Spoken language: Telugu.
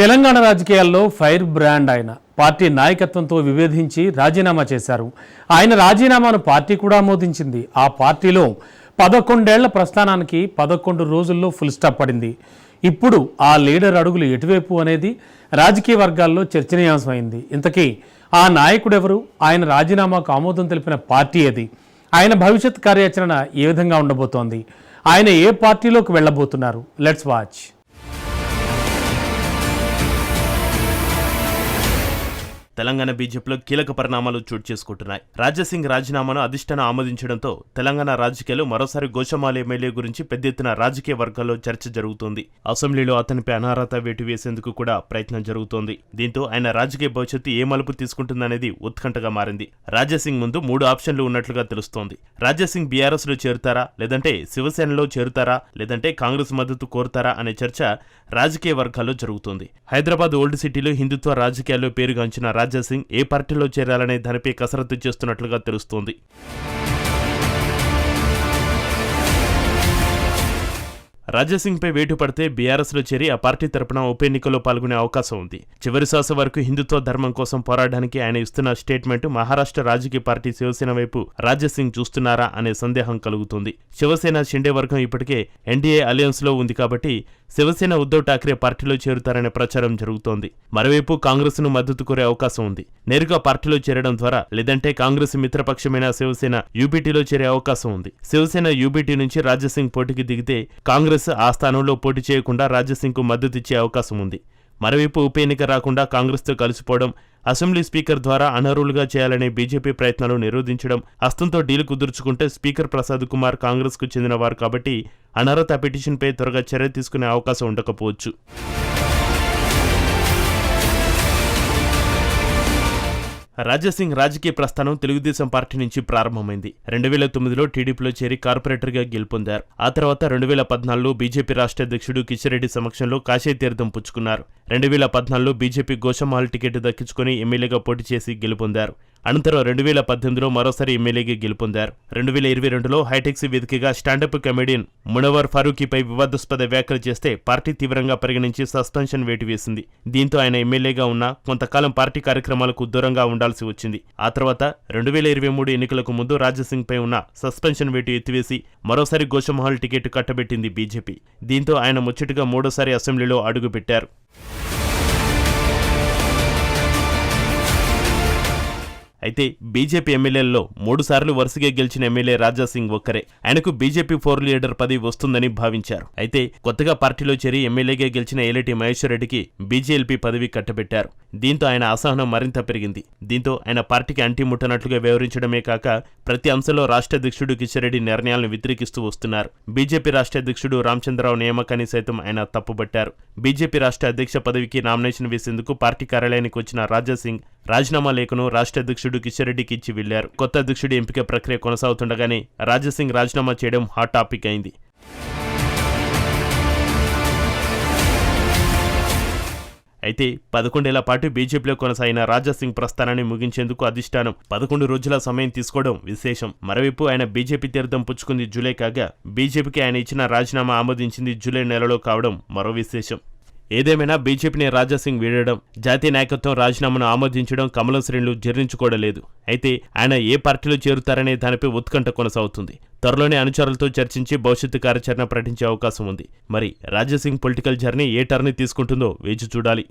తెలంగాణ రాజకీయాల్లో ఫైర్ బ్రాండ్ ఆయన పార్టీ నాయకత్వంతో విభేదించి రాజీనామా చేశారు. ఆయన రాజీనామాను పార్టీ కూడా ఆమోదించింది. ఆ పార్టీలో 11 ఏళ్ల ప్రస్థానానికి 11 రోజుల్లో ఫుల్ స్టాప్ పడింది. ఇప్పుడు ఆ లీడర్ అడుగులు ఎటువైపు అనేది రాజకీయ వర్గాల్లో చర్చనీయాంశమైంది. ఇంతకీ ఆ నాయకుడెవరు? ఆయన రాజీనామాకు ఆమోదం తెలిపిన పార్టీ అది. ఆయన భవిష్యత్ కార్యాచరణ ఏ విధంగా ఉండబోతోంది? ఆయన ఏ పార్టీలోకి వెళ్ళబోతున్నారు? Let's watch. తెలంగాణ బీజేపీలో కీలక పరిణామాలు చోటు చేసుకుంటున్నాయి. రాజాసింగ్ రాజీనామాను అధిష్టానం ఆమోదించడంతో తెలంగాణ రాజకీయాలు మరోసారి గోషామాల్ ఎమ్మెల్యే గురించి పెద్ద ఎత్తున రాజకీయ వర్గాల్లో చర్చ జరుగుతోంది. అసెంబ్లీలో అతనిపై అనర్హత వేటు వేసేందుకు కూడా ప్రయత్నం జరుగుతోంది. దీంతో ఆయన రాజకీయ భవిష్యత్తు ఏ మలుపు తీసుకుంటుందనేది ఉత్కంఠగా మారింది. రాజాసింగ్ ముందు 3 ఆప్షన్లు ఉన్నట్లుగా తెలుస్తోంది. రాజాసింగ్ బీఆర్ఎస్ లో చేరుతారా, లేదంటే శివసేనలో చేరుతారా, లేదంటే కాంగ్రెస్ మద్దతు కోరుతారా అనే చర్చ రాజకీయ వర్గాల్లో జరుగుతోంది. హైదరాబాద్ ఓల్డ్ సిటీలో హిందుత్వ రాజకీయాల్లో పేరుగాంచిన రాజాసింగ్ ఏ పార్టీలో చేరాలనే దానిపై కసరత్తు చేస్తున్నట్లుగా తెలుస్తోంది. రాజాసింగ్ పై వేటు పడితే బీఆర్ఎస్ లో చేరి ఆ పార్టీ తరపున ఉప ఎన్నికల్లో పాల్గొనే అవకాశం ఉంది. చివరి శ్వాస వరకు హిందుత్వ ధర్మం కోసం పోరాడడానికి ఆయన ఇస్తున్న స్టేట్మెంట్ మహారాష్ట్ర రాజకీయ పార్టీ శివసేన వైపు రాజాసింగ్ చూస్తున్నారా అనే సందేహం కలుగుతుంది. శివసేన షిండే వర్గం ఇప్పటికే ఎన్డీఏ అలయన్స్ లో ఉంది కాబట్టి శివసేన ఉద్ధవ్ ఠాక్రే పార్టీలో చేరుతారనే ప్రచారం జరుగుతోంది. మరోవైపు కాంగ్రెస్ ను మద్దతు కోరే అవకాశం ఉంది. నేరుగా పార్టీలో చేరడం ద్వారా లేదంటే కాంగ్రెస్ మిత్రపక్షమైన శివసేన యూబీటీలో చేరే అవకాశం ఉంది. శివసేన యూబీటీ నుంచి రాజాసింగ్ పోటీకి దిగితే కాంగ్రెస్ ఆ స్థానంలో పోటీ చేయకుండా రాజాసింగ్ కు మద్దతిచ్చే అవకాశం ఉంది. మరోవైపు ఉప ఎన్నిక రాకుండా కాంగ్రెస్తో కలిసిపోవడం, అసెంబ్లీ స్పీకర్ ద్వారా అనర్హులుగా చేయాలనే బీజేపీ ప్రయత్నాలు నిరోధించడం, హస్తంతో డీలు కుదుర్చుకుంటే స్పీకర్ ప్రసాద్ కుమార్ కాంగ్రెస్ కు చెందినవారు కాబట్టి అనర్హత పిటిషన్పై త్వరగా చర్య తీసుకునే అవకాశం ఉండకపోవచ్చు. రాజాసింగ్ రాజకీయ ప్రస్థానం తెలుగుదేశం పార్టీ నుంచి ప్రారంభమైంది. 2009లో టీడీపీలో చేరి కార్పొరేటర్గా గెలుపొందారు. ఆ తర్వాత 2014లో బీజేపీ రాష్ట్ర అధ్యక్షుడు కిషన్ రెడ్డి సమక్షంలో కాషాయ తీర్థం పుచ్చుకున్నారు. 2014లో బీజేపీ గోషామాల్ టికెట్ దక్కించుకుని ఎమ్మెల్యేగా పోటీ చేసి గెలుపొందారు. అనంతరం 2018లో మరోసారి ఎమ్మెల్యేగా గెలుపొందారు. 2022లో హైటెక్స్ వేదికగా స్టాండప్ కమెడియన్ మునవర్ ఫరూకీపై వివాదాస్పద వ్యాఖ్యలు చేస్తే పార్టీ తీవ్రంగా పరిగణించి సస్పెన్షన్ వేటు వేసింది. దీంతో ఆయన ఎమ్మెల్యేగా ఉన్న కొంతకాలం పార్టీ కార్యక్రమాలకు దూరంగా ఉండాల్సి వచ్చింది. ఆ తర్వాత 2023 ఎన్నికలకు ముందు రాజాసింగ్ పై ఉన్న సస్పెన్షన్ వేటు ఎత్తివేసి మరోసారి గోషామాల్ టికెట్ కట్టబెట్టింది బీజేపీ. దీంతో ఆయన ముచ్చటగా 3వ అసెంబ్లీలో అడుగుపెట్టారు. అయితే బీజేపీ ఎమ్మెల్యేలలో 3 సార్లు వరుసగా గెలిచిన ఎమ్మెల్యే రాజాసింగ్ ఒక్కరే. ఆయనకు బీజేపీ 4 లీడర్ పదవి వస్తుందని భావించారు. అయితే కొత్తగా పార్టీలో చేరి ఎమ్మెల్యేగా గెలిచిన ఏలేటి మహేశ్వర్ రెడ్డికి బీజేఎల్పీ పదవి కట్టబెట్టారు. దీంతో ఆయన అసహనం మరింత పెరిగింది. దీంతో ఆయన పార్టీకి అంటిముట్టనట్లుగా వ్యవహరించడమే కాక ప్రతి అంశంలో రాష్ట్ర అధ్యక్షుడు కిషన్ రెడ్డి నిర్ణయాలను వ్యతిరేకిస్తూ వస్తున్నారు. బీజేపీ రాష్ట్ర అధ్యక్షుడు రామచంద్రరావు నియామకాన్ని సైతం ఆయన తప్పుబట్టారు. బీజేపీ రాష్ట్ర అధ్యక్ష పదవికి నామినేషన్ వేసేందుకు పార్టీ కార్యాలయానికి వచ్చిన రాజాసింగ్ రాజీనామా లేఖను రాష్ట్ర అధ్యక్షుడు కిషన్ రెడ్డికి ఇచ్చి వెళ్లారు. కొత్త అధ్యక్షుడి ఎంపిక ప్రక్రియ కొనసాగుతుండగానే రాజాసింగ్ రాజీనామా చేయడం హాట్ టాపిక్ అయింది. అయితే 11 ఏళ్ల పాటు బీజేపీలో కొనసాగిన రాజాసింగ్ ప్రస్థానాన్ని ముగించేందుకు అధిష్టానం 11 రోజుల సమయం తీసుకోవడం విశేషం. మరోవైపు ఆయన బీజేపీ తీర్థం పుచ్చుకుంది జూలై కాగా బీజేపీకి ఆయన ఇచ్చిన రాజీనామా ఆమోదించింది జూలై నెలలో కావడం మరో విశేషం. ఏదేమైనా బీజేపీని రాజాసింగ్ వీడడం, జాతీయ నాయకత్వం రాజీనామాను ఆమోదించడం కమలం శ్రేణులు జీర్ణించుకోవడలేదు. అయితే ఆయన ఏ పార్టీలో చేరుతారనే దానిపై ఉత్కంఠ కొనసాగుతుంది. త్వరలోనే అనుచరులతో చర్చించి భవిష్యత్తు కార్యాచరణ ప్రకటించే అవకాశం ఉంది. మరి రాజాసింగ్ పొలిటికల్ జర్నీ ఏ టర్న్ తీసుకుంటుందో వేచి చూడాలి.